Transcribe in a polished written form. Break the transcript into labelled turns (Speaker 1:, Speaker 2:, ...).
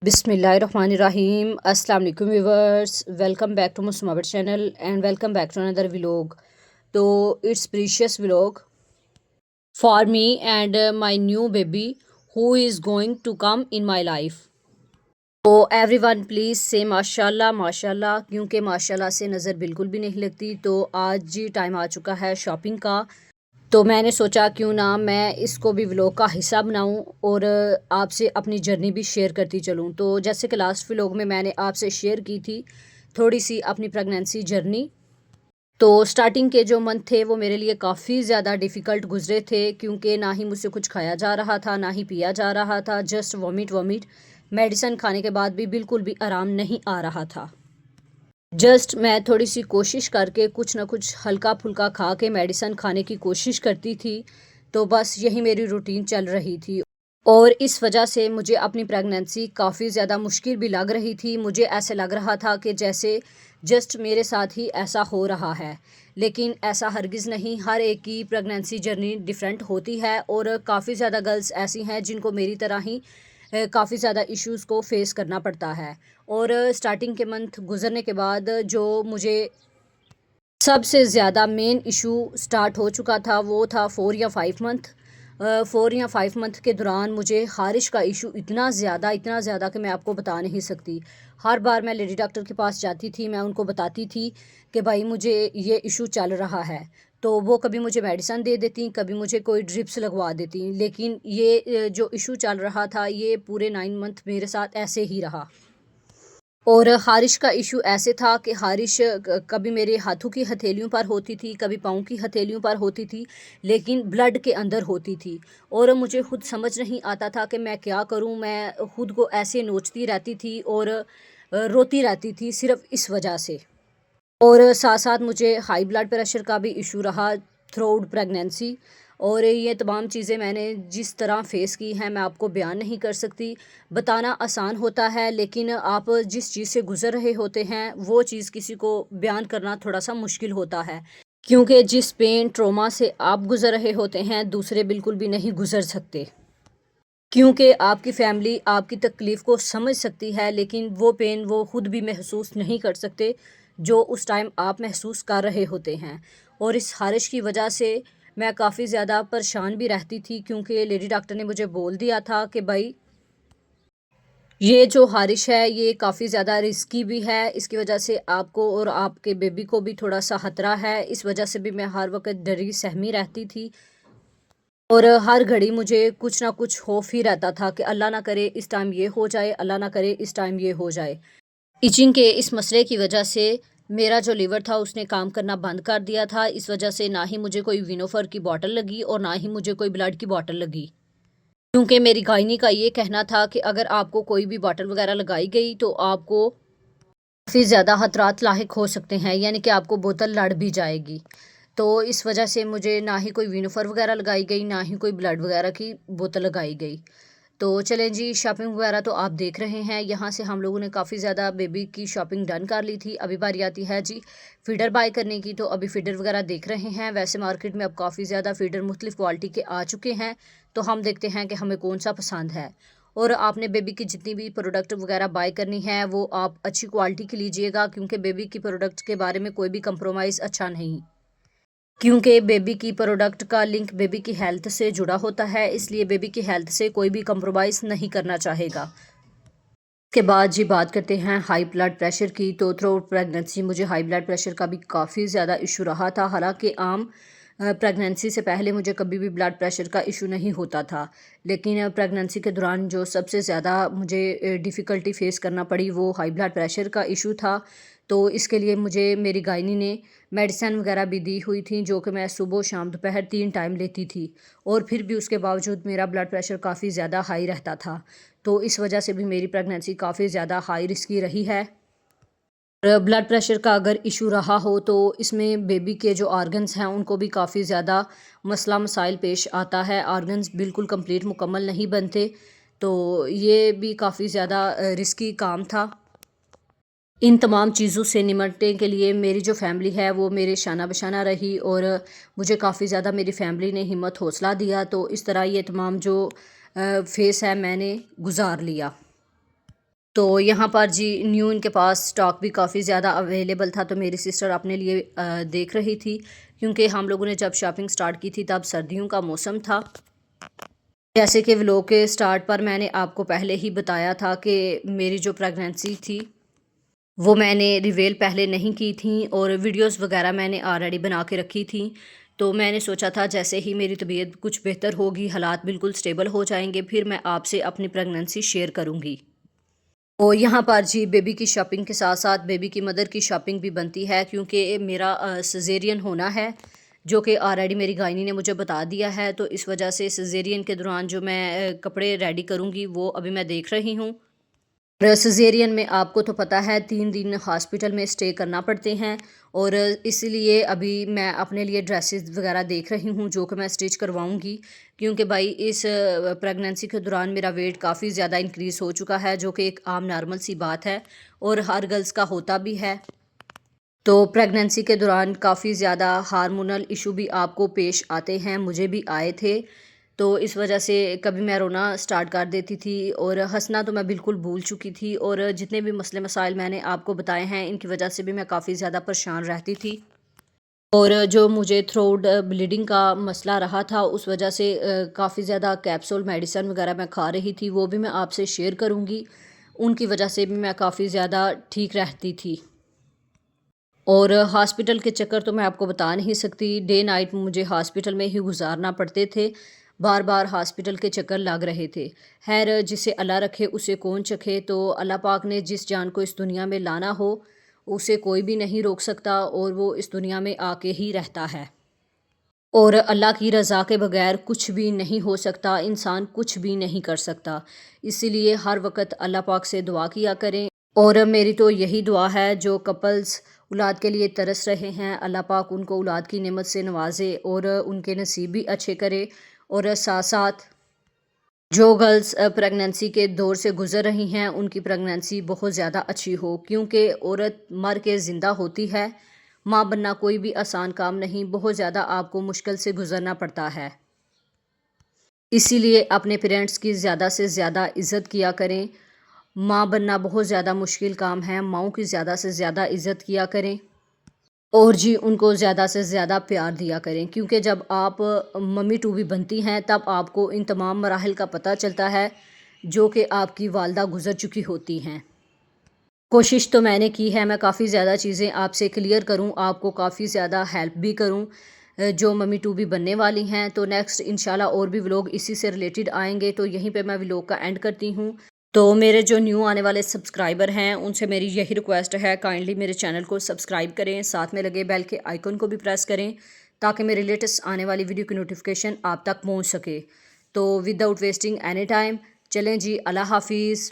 Speaker 1: Bismillahirrahmanirrahim. Assalamu alaikum viewers. Welcome back to Musmabat channel and welcome back to another vlog. So it's precious vlog for me and my new baby who is going to come in my life. تو every one please سے ماشاء اللہ کیونکہ ماشاء اللہ سے نظر بالکل بھی نہیں لگتی. تو آج جی ٹائم آ چکا ہے شاپنگ کا. تو میں نے سوچا کیوں نہ میں اس کو بھی ولاگ کا حصہ بناؤں اور آپ سے اپنی جرنی بھی شیئر کرتی چلوں. تو جیسے کہ لاسٹ ولاگ میں نے آپ سے شیئر کی تھی تھوڑی سی اپنی پریگنینسی جرنی. تو سٹارٹنگ کے جو منتھ تھے وہ میرے لیے کافی زیادہ ڈیفیکلٹ گزرے تھے کیونکہ نہ ہی مجھ سے کچھ کھایا جا رہا تھا نہ ہی پیا جا رہا تھا. جسٹ وامٹ میڈیسن کھانے کے بعد بھی بالکل بھی آرام نہیں آ رہا تھا. جسٹ میں تھوڑی سی کوشش کر کے کچھ نہ کچھ ہلکا پھلکا کھا کے میڈیسن کھانے کی کوشش کرتی تھی. تو بس یہی میری روٹین چل رہی تھی اور اس وجہ سے مجھے اپنی پریگنینسی کافی زیادہ مشکل بھی لگ رہی تھی. مجھے ایسے لگ رہا تھا کہ جیسے جسٹ میرے ساتھ ہی ایسا ہو رہا ہے، لیکن ایسا ہرگز نہیں. ہر ایک کی پریگنینسی جرنی ڈیفرنٹ ہوتی ہے اور کافی زیادہ گرلز ایسی ہیں جن کو میری طرح ہی کافی زیادہ ایشوز کو فیس کرنا پڑتا ہے. اور سٹارٹنگ کے منتھ گزرنے کے بعد جو مجھے سب سے زیادہ مین ایشو سٹارٹ ہو چکا تھا وہ تھا 4 یا 5 منتھ. 4 یا 5 منتھ کے دوران مجھے خارش کا ایشو اتنا زیادہ کہ میں آپ کو بتا نہیں سکتی. ہر بار میں لیڈی ڈاکٹر کے پاس جاتی تھی، میں ان کو بتاتی تھی کہ بھائی مجھے یہ ایشو چل رہا ہے. تو وہ کبھی مجھے میڈیسن دے دیتی، کبھی مجھے کوئی ڈرپس لگوا دیتی. لیکن یہ جو ایشو چل رہا تھا یہ پورے 9 منتھ میرے ساتھ ایسے ہی رہا. اور خارش کا ایشو ایسے تھا کہ خارش کبھی میرے ہاتھوں کی ہتھیلیوں پر ہوتی تھی، کبھی پاؤں کی ہتھیلیوں پر ہوتی تھی، لیکن بلڈ کے اندر ہوتی تھی. اور مجھے خود سمجھ نہیں آتا تھا کہ میں کیا کروں. میں خود کو ایسے نوچتی رہتی تھی اور روتی رہتی تھی صرف اس وجہ سے. اور ساتھ ساتھ مجھے ہائی بلڈ پریشر کا بھی ایشو رہا تھرو آؤٹ پریگنینسی. اور یہ تمام چیزیں میں نے جس طرح فیس کی ہیں میں آپ کو بیان نہیں کر سکتی. بتانا آسان ہوتا ہے لیکن آپ جس چیز سے گزر رہے ہوتے ہیں وہ چیز کسی کو بیان کرنا تھوڑا سا مشکل ہوتا ہے، کیونکہ جس پین ٹروما سے آپ گزر رہے ہوتے ہیں دوسرے بالکل بھی نہیں گزر سکتے. کیونکہ آپ کی فیملی آپ کی تکلیف کو سمجھ سکتی ہے لیکن وہ پین وہ خود بھی محسوس نہیں کر سکتے جو اس ٹائم آپ محسوس کر رہے ہوتے ہیں. اور اس خارش کی وجہ سے میں کافی زیادہ پریشان بھی رہتی تھی کیونکہ لیڈی ڈاکٹر نے مجھے بول دیا تھا کہ بھائی یہ جو خارش ہے یہ کافی زیادہ رسکی بھی ہے، اس کی وجہ سے آپ کو اور آپ کے بیبی کو بھی تھوڑا سا خطرہ ہے. اس وجہ سے بھی میں ہر وقت ڈری سہمی رہتی تھی اور ہر گھڑی مجھے کچھ نہ کچھ خوف ہی رہتا تھا کہ اللہ نہ کرے اس ٹائم یہ ہو جائے، اللہ نہ کرے اس ٹائم یہ ہو جائے. ایچنگ کے اس مسئلے کی وجہ سے میرا جو لیور تھا اس نے کام کرنا بند کر دیا تھا. اس وجہ سے نہ ہی مجھے کوئی وینوفر کی بوٹل لگی اور نہ ہی مجھے کوئی بلڈ کی بوٹل لگی، کیونکہ میری گائنی کا یہ کہنا تھا کہ اگر آپ کو کوئی بھی بوٹل وغیرہ لگائی گئی تو آپ کو کافی زیادہ خطرات لاحق ہو سکتے ہیں، یعنی کہ آپ کو بوتل لڑ بھی جائے گی. تو اس وجہ سے مجھے نہ ہی کوئی وینوفر وغیرہ لگائی گئی نہ ہی کوئی بلڈ وغیرہ کی بوتل لگائی گئی. تو چلیں جی شاپنگ وغیرہ تو آپ دیکھ رہے ہیں. یہاں سے ہم لوگوں نے کافی زیادہ بیبی کی شاپنگ ڈن کر لی تھی. ابھی باری آتی ہے جی فیڈر بائی کرنے کی. تو ابھی فیڈر وغیرہ دیکھ رہے ہیں. ویسے مارکیٹ میں اب کافی زیادہ فیڈر مختلف کوالٹی کے آ چکے ہیں، تو ہم دیکھتے ہیں کہ ہمیں کون سا پسند ہے. اور آپ نے بیبی کی جتنی بھی پروڈکٹ وغیرہ بائی کرنی ہے وہ آپ اچھی کوالٹی کی لیجئے گا، کیونکہ بیبی کی پروڈکٹ کے بارے میں کوئی بھی کمپرومائز اچھا نہیں، کیونکہ بیبی کی پروڈکٹ کا لنک بیبی کی ہیلتھ سے جڑا ہوتا ہے، اس لیے بیبی کی ہیلتھ سے کوئی بھی کمپرومائز نہیں کرنا چاہے گا. اس کے بعد جی بات کرتے ہیں ہائی بلڈ پریشر کی. تو تھرو آؤٹ پریگنینسی مجھے ہائی بلڈ پریشر کا بھی کافی زیادہ ایشو رہا تھا. حالانکہ عام پریگنینسی سے پہلے مجھے کبھی بھی بلڈ پریشر کا ایشو نہیں ہوتا تھا، لیکن پریگنینسی کے دوران جو سب سے زیادہ مجھے ڈیفیکلٹی فیس کرنا پڑی وہ ہائی بلڈ پریشر کا ایشو تھا. تو اس کے لیے مجھے میری گائنی نے میڈیسن وغیرہ بھی دی ہوئی تھیں جو کہ میں صبح شام دوپہر 3 ٹائم لیتی تھی، اور پھر بھی اس کے باوجود میرا بلڈ پریشر کافی زیادہ ہائی رہتا تھا. تو اس وجہ سے بھی میری پریگنینسی کافی زیادہ ہائی رسکی رہی ہے. بلڈ پریشر کا اگر ایشو رہا ہو تو اس میں بیبی کے جو آرگنز ہیں ان کو بھی کافی زیادہ مسئلہ مسائل پیش آتا ہے. آرگنز بالکل کمپلیٹ مکمل نہیں بنتے، تو یہ بھی کافی زیادہ رسکی کام تھا. ان تمام چیزوں سے نمٹنے کے لیے میری جو فیملی ہے وہ میرے شانہ بشانہ رہی اور مجھے کافی زیادہ میری فیملی نے ہمت حوصلہ دیا. تو اس طرح یہ تمام جو فیس ہے میں نے گزار لیا. تو یہاں پر جی نیو ان کے پاس اسٹاک بھی کافی زیادہ اویلیبل تھا، تو میری سسٹر اپنے لیے دیکھ رہی تھی، کیونکہ ہم لوگوں نے جب شاپنگ سٹارٹ کی تھی تب سردیوں کا موسم تھا۔ جیسے کہ ولاگ کے سٹارٹ پر میں نے آپ کو پہلے ہی بتایا تھا کہ میری جو پریگننسی تھی وہ میں نے ریویل پہلے نہیں کی تھیں، اور ویڈیوز وغیرہ میں نے آلریڈی بنا کے رکھی تھیں۔ تو میں نے سوچا تھا جیسے ہی میری طبیعت کچھ بہتر ہوگی، حالات بالکل سٹیبل ہو جائیں گے، پھر میں آپ سے اپنی پریگننسی شیئر کروں گی۔ اور یہاں پر جی بیبی کی شاپنگ کے ساتھ ساتھ بیبی کی مدر کی شاپنگ بھی بنتی ہے، کیونکہ میرا سزیرین ہونا ہے، جو کہ آلریڈی میری گائنی نے مجھے بتا دیا ہے، تو اس وجہ سے سزیرین کے دوران جو میں کپڑے ریڈی کروں گی وہ ابھی میں دیکھ رہی ہوں۔ سزیرین میں آپ کو تو پتہ ہے 3 دن ہاسپٹل میں اسٹے کرنا پڑتے ہیں، اور اس لیے ابھی میں اپنے لیے ڈریسز وغیرہ دیکھ رہی ہوں جو کہ میں اسٹچ کرواؤں گی، کیونکہ بھائی اس پریگننسی کے دوران میرا ویٹ کافی زیادہ انکریز ہو چکا ہے، جو کہ ایک عام نارمل سی بات ہے اور ہر گرلز کا ہوتا بھی ہے۔ تو پریگننسی کے دوران کافی زیادہ ہارمونل ایشو بھی آپ کو پیش آتے ہیں، مجھے بھی آئے تھے، تو اس وجہ سے کبھی میں رونا سٹارٹ کر دیتی تھی اور ہنسنا تو میں بالکل بھول چکی تھی، اور جتنے بھی مسئلے مسائل میں نے آپ کو بتائے ہیں ان کی وجہ سے بھی میں کافی زیادہ پریشان رہتی تھی۔ اور جو مجھے تھروٹ بلیڈنگ کا مسئلہ رہا تھا اس وجہ سے کافی زیادہ کیپسول میڈیسن وغیرہ میں کھا رہی تھی، وہ بھی میں آپ سے شیئر کروں گی، ان کی وجہ سے بھی میں کافی زیادہ ٹھیک رہتی تھی۔ اور ہاسپٹل کے چکر تو میں آپ کو بتا نہیں سکتی، ڈے نائٹ مجھے ہاسپٹل میں ہی گزارنا پڑتے تھے، بار بار ہاسپٹل کے چکر لگ رہے تھے۔ خیر جسے اللہ رکھے اسے کون چکھے، تو اللہ پاک نے جس جان کو اس دنیا میں لانا ہو اسے کوئی بھی نہیں روک سکتا، اور وہ اس دنیا میں آ کے ہی رہتا ہے، اور اللہ کی رضا کے بغیر کچھ بھی نہیں ہو سکتا، انسان کچھ بھی نہیں کر سکتا، اسی لیے ہر وقت اللہ پاک سے دعا کیا کریں۔ اور میری تو یہی دعا ہے جو کپلز اولاد کے لیے ترس رہے ہیں، اللہ پاک ان کو اولاد کی نعمت سے نوازے اور ان کے نصیب بھی اچھے کرے، اور ساتھ ساتھ جو گرلز پریگننسی کے دور سے گزر رہی ہیں ان کی پریگننسی بہت زیادہ اچھی ہو، کیونکہ عورت مر کے زندہ ہوتی ہے، ماں بننا کوئی بھی آسان کام نہیں، بہت زیادہ آپ کو مشکل سے گزرنا پڑتا ہے، اسی لیے اپنے پیرنٹس کی زیادہ سے زیادہ عزت کیا کریں۔ ماں بننا بہت زیادہ مشکل کام ہے، ماؤں کی زیادہ سے زیادہ عزت کیا کریں، اور جی ان کو زیادہ سے زیادہ پیار دیا کریں، کیونکہ جب آپ ممی ٹو بھی بنتی ہیں تب آپ کو ان تمام مراحل کا پتہ چلتا ہے جو کہ آپ کی والدہ گزر چکی ہوتی ہیں۔ کوشش تو میں نے کی ہے میں کافی زیادہ چیزیں آپ سے کلیئر کروں، آپ کو کافی زیادہ ہیلپ بھی کروں جو ممی ٹو بھی بننے والی ہیں۔ تو نیکسٹ انشاءاللہ اور بھی ولاگ اسی سے ریلیٹڈ آئیں گے، تو یہیں پہ میں ولاگ کا اینڈ کرتی ہوں۔ تو میرے جو نیو آنے والے سبسکرائبر ہیں ان سے میری یہی ریکویسٹ ہے، کائنڈلی میرے چینل کو سبسکرائب کریں، ساتھ میں لگے بیل کے آئیکن کو بھی پریس کریں تاکہ میرے لیٹسٹ آنے والی ویڈیو کی نوٹیفیکیشن آپ تک پہنچ سکے۔ تو وداؤٹ ویسٹنگ اینی ٹائم چلیں جی، اللہ حافظ۔